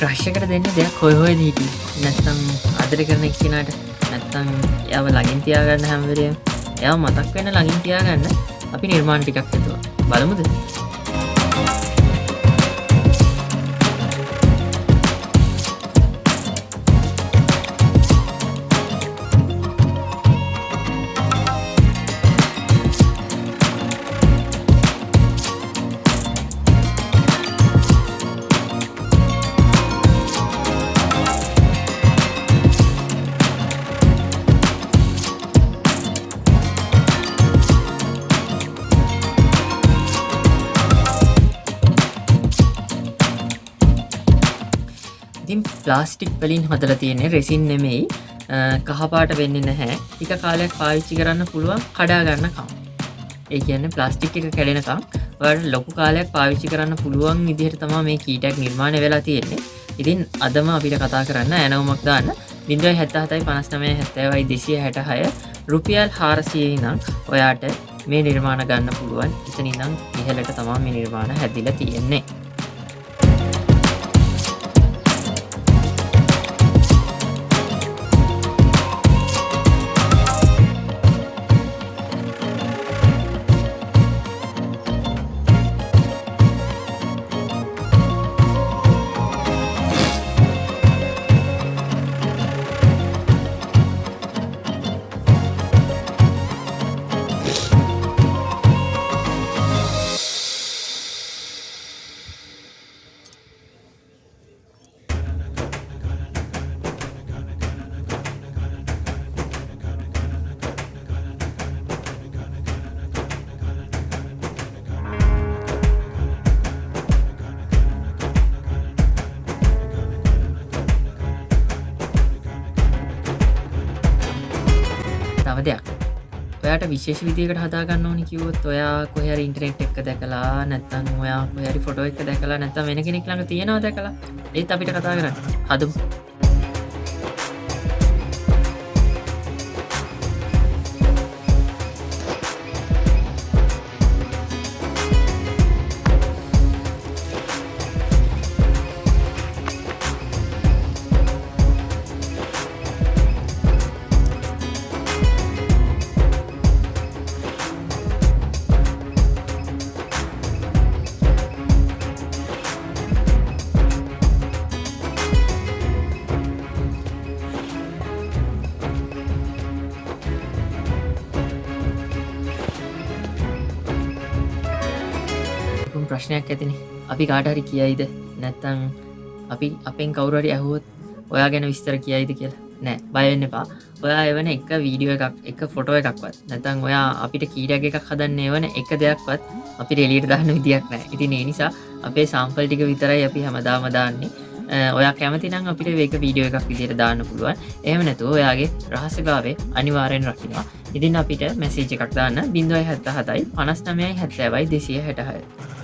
crash එකට දෙන්න දෙයක් හොය හොයද හිටියේ නැත්තම් ආදරය කරන එක්කෙනාට නැත්තම් එයාව ළඟින් තියාගන්න හැම වෙලේම එයාව මතක් වෙන්න ළඟින් තියාගන්න අපි නිර්මාණ ටිකක් හිතුවා බලමුද ප්ලාස්ටික් වලින් හදලා තියෙන්නේ රෙසින් නෙමෙයි කහපාට වෙන්නේ නැහැ ටික කාලයක් පාවිච්චි කරන්න පුළුවන් කඩා ගන්නකම් ඒ කියන්නේ ප්ලාස්ටික් එක කැඩෙනකම් ඔයාලට ලොකු කාලයක් පාවිච්චි කරන්න පුළුවන් විදිහට තමයි මේ කීටැග් නිර්මාණය වෙලා තියෙන්නේ ඉතින් අදම අපිට කතා කරන්න ඇනවුමක් දාන්න 077 59 70 266 රුපියල් 400 ඉඳන් ඔයාට මේ නිර්මාණ ගන්න පුළුවන් ඉතින් ඉඳන් ඉහළට තමයි මේ නිර්මාණ හැදිලා තියෙන්නේ තව දෙයක් ඔයාට විශේෂ විදිහකට හදාගන්න ඕනි කිව්වොත් ඔයා කොහේ හරි ඉන්ටර්නෙට් එක දැකලා නැත්නම් ඔයා කොහේ හරි ෆොටෝ එක දැකලා නැත්නම් වෙන කෙනෙක් ළඟ තියෙනවා දැකලා ඒත් අපිට කතා කරන්න හදමු ප්‍රශ්නයක් ඇතිනේ අපි කාට හරි කියයිද නැත්තම් අපි අපෙන් කවුරු හරි ඇහුවොත් ඔයා ගැන විස්තර කියයිද කියලා නෑ බය වෙන්න එපා ඔයා එවන එක වීඩියෝ එකක් එක ෆොටෝ එකක්වත් නැත්තම් ඔයා අපිට කීටැග් එකක් හදන්න එවන එක දෙයක්වත් අපිට එළියට දාන්න විදියක් නෑ ඉතින් ඒ නිසා අපේ සාම්පල් ටික විතරයි අපි හැමදාම දාන්නේ ඔයා කැමති නම් අපිට මේක වීඩියෝ එකක් විදිහට දාන්න පුළුවන් එහෙම නැතුව ඔයාගේ රහස්‍යභාවය අනිවාර්යෙන් රකින්න ඉතින් අපිට මැසේජ් එකක් දාන්න 077 59 70 266